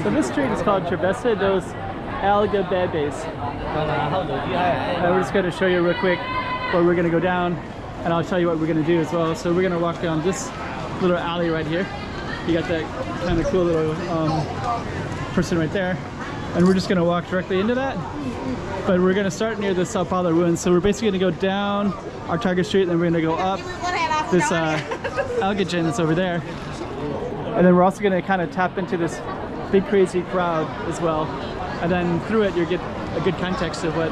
So this street is called Travessa dos Algibebes. We're just going to show you real quick where we're going to go down, and I'll tell you what we're going to do as well. So we're going to walk down this little alley right here. You got that kind of cool little person right there, and we're just going to walk directly into that. But we're going to start near the Sao Paulo ruins. So we're basically going to go down our target street, and then we're going to go up this Algibebes over there. And then we're also going to kind of tap into this big crazy crowd as well. And then through it, you get a good context of what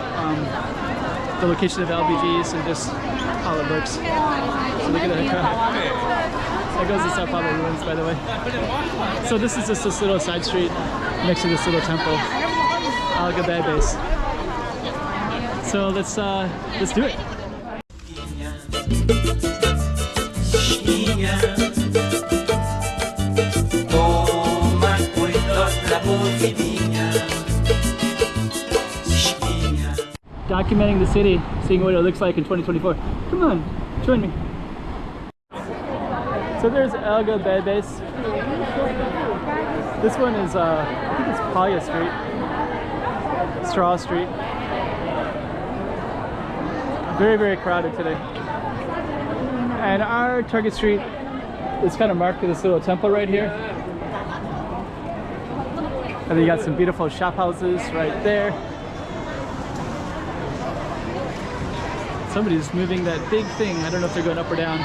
the location of Algibebes and just how it looks. So look at that crowd. There goes the Sao Paulo ruins, by the way. So this is just this little side street next to this little temple, Algibebes. So let's do it. Documenting the city, seeing what it looks like in 2024. Come on, join me. So there's Algibebes. This one is, I think it's Palha Street, Straw Street. Very, very crowded today. And our target street is kind of marked with this little temple right here. And then you got some beautiful shop houses right there. Somebody's moving that big thing. I don't know if they're going up or down.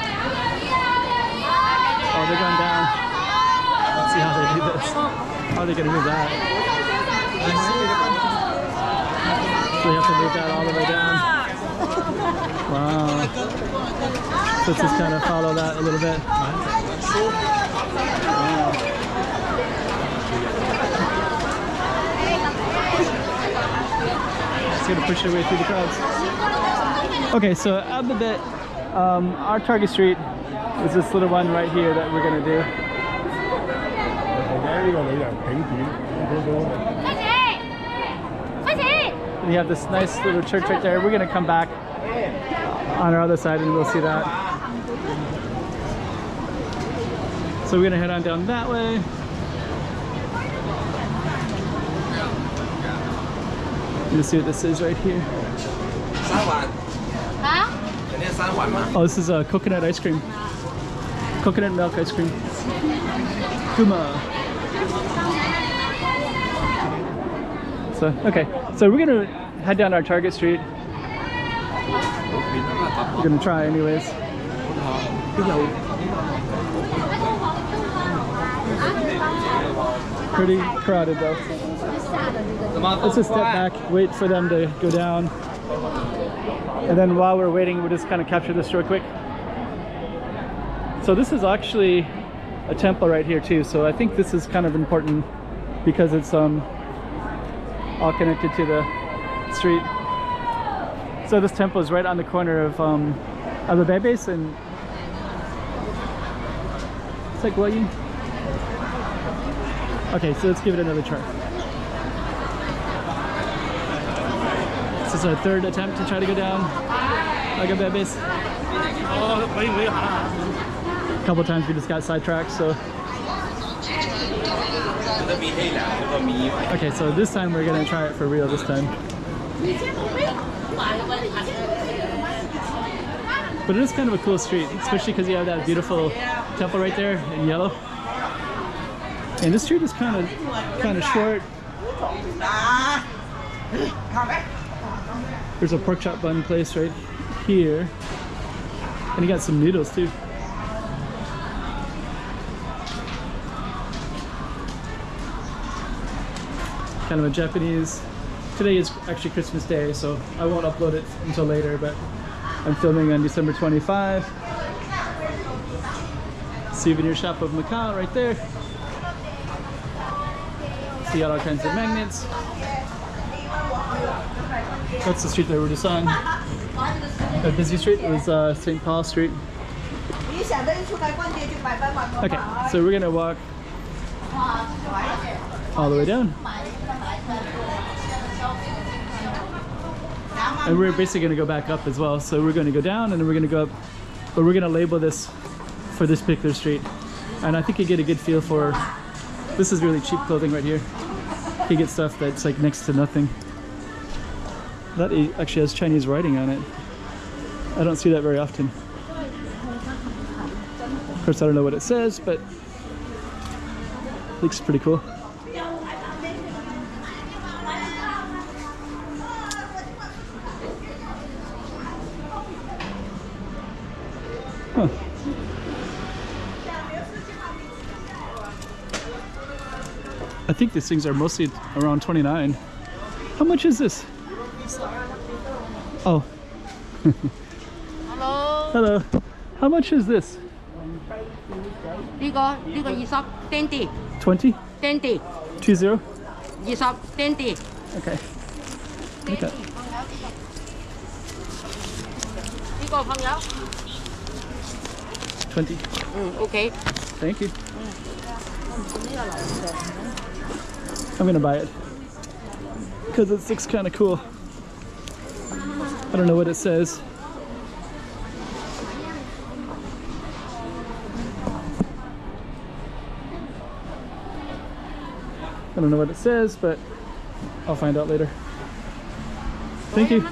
Oh, they're going down. Let's see how they do this. How are they going to move that? So you have to move that all the way down. Wow. So let's just kind of follow that a little bit. Wow. Just going to push your way through the crowds. Okay, so Algibebes, our target street is this little one right here that we're going to do. And you have this nice little church right there. We're going to come back on our other side and we'll see that. So we're going to head on down that way. You'll see what this is right here. Oh, this is a coconut ice cream. Coconut milk ice cream. Kuma. So, okay. So we're going to head down our target street. We're going to try anyways. Pretty crowded though. Let's just step back, wait for them to go down. And then while we're waiting, we'll just kind of capture this real quick. So this is actually a temple right here too. So I think this is kind of important because it's all connected to the street. So this temple is right on the corner of Algibebes and it's like what you... Okay, so let's give it another try. This is our third attempt to try to go down Algibebes. A couple times we just got sidetracked, so. Okay, so this time we're gonna try it for real this time. But it is kind of a cool street, especially because you have that beautiful temple right there in yellow. And this street is kind of short. There's a pork chop bun place right here. And you got some noodles too. Kind of a Japanese. Today is actually Christmas Day, so I won't upload it until later, but I'm filming on December 25. Souvenir shop of Macau right there. See all kinds of magnets. That's the street that we're just on. A busy street is St. Paul Street. Okay, so we're gonna walk all the way down. And we're basically gonna go back up as well. So we're gonna go down and then we're gonna go up, but we're gonna label this for this particular street. And I think you get a good feel for This is really cheap clothing right here. You get stuff that's like next to nothing. That actually has Chinese writing on it. I don't see that very often. Of course, I don't know what it says, but it looks pretty cool. Huh. I think these things are mostly around 29. How much is this? Oh. Hello. Hello. How much is this? 呢個20 20 20? 20 20? 20 20 Okay. Okay. 呢個朋友 20. OK Thank you. I'm gonna buy it because it looks kind of cool. I don't know what it says. I don't know what it says, but I'll find out later. Thank you.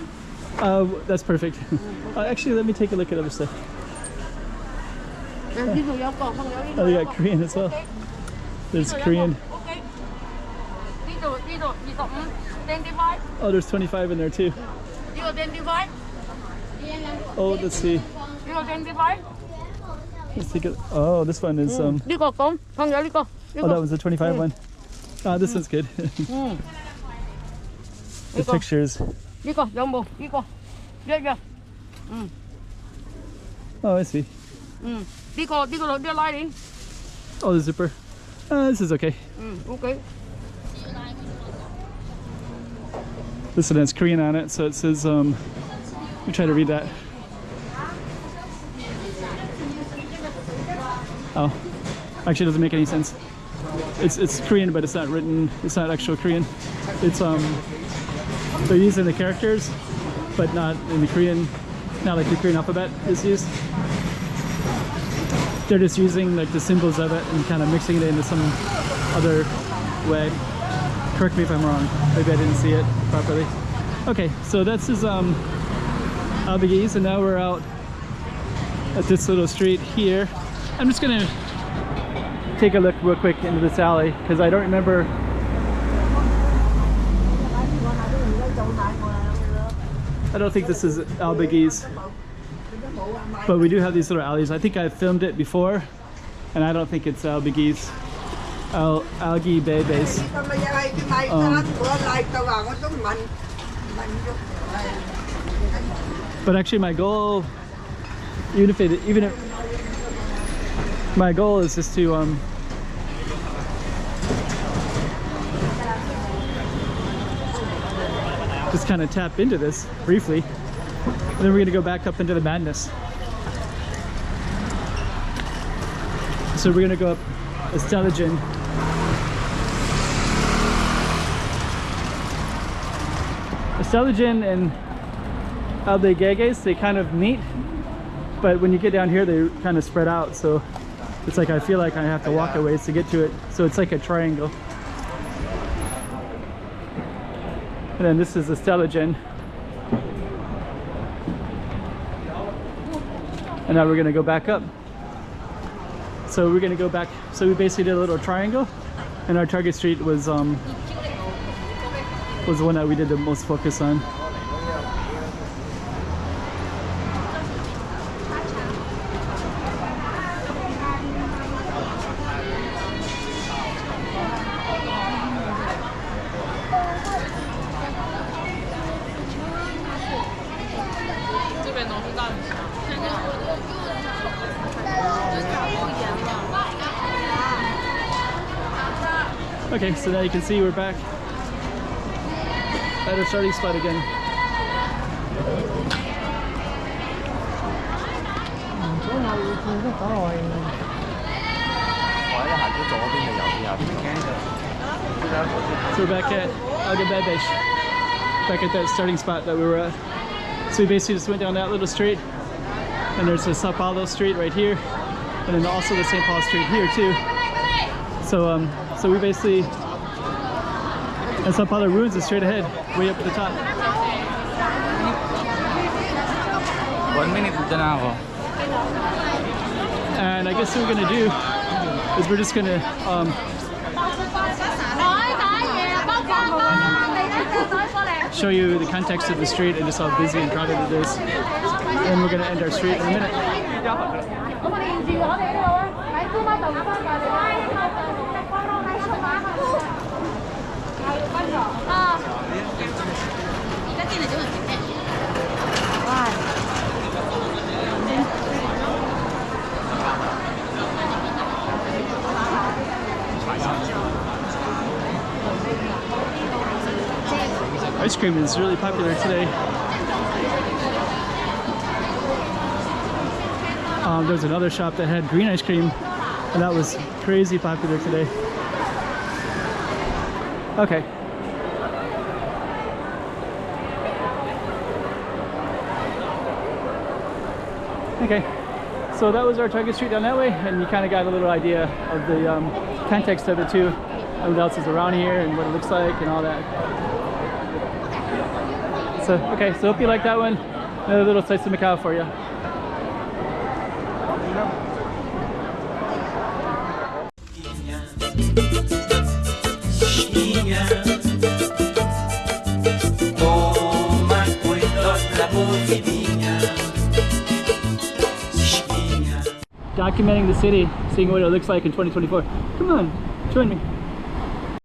That's perfect. Actually, let me take a look at other stuff. Oh, we got Korean as well. There's Korean. Oh, there's 25 in there too. Oh, let's see. Let's take a. Oh, this one is Oh, that was the 25 one. Ah, this one's good. The pictures. Oh, I see. Oh, the zipper. This is okay. OK This one has Korean on it, so it says, let me try to read that. Oh, actually it doesn't make any sense. It's Korean, but it's not written, it's not actual Korean. It's, they're using the characters, but not in the Korean, not like the Korean alphabet is used. They're just using like the symbols of it and kind of mixing it into some other way. Correct me if I'm wrong. Maybe I didn't see it properly. Okay, so this is Algibebes, and now we're out at this little street here. I'm just gonna take a look real quick into this alley because I don't remember. I don't think this is Algibebes, but we do have these little alleys. I think I filmed it before, and I don't think it's Algibebes. Algibebes. But actually, my goal, my goal is just to just kind of tap into this briefly, and then we're gonna go back up into the madness. So we're gonna go up Esteligen. Esteligen and Algibebes, they kind of meet, but when you get down here they kind of spread out, so it's like I feel like I have to walk a ways to get to it, so it's like a triangle. And then this is Esteligen, and now we're gonna go back up. So we're gonna go back, so we basically did a little triangle, and our target street was the one that we did the most focus on. Okay, so now you can see we're back at our starting spot again. So we're back at Algibebes, back at that starting spot that we were at. So we basically just went down that little street, and there's a Sao Paulo street right here, and then also the St. Paul street here too. So so we basically, and Sao Paulo ruins is straight ahead, way up at the top. 1 minute dyan na ako. And I guess what we're gonna do is we're just gonna show you the context of the street and just how busy and crowded it is. And we're gonna end our street in a minute. Ice cream is really popular today. There's another shop that had green ice cream, and that was crazy popular today. Okay. Okay, so that was our target street down that way, and you kind of got a little idea of the context of it too, and what else is around here and what it looks like and all that. So, okay, so hope you like that one. Another little slice of Macau for you. Documenting the city, seeing what it looks like in 2024. Come on, join me.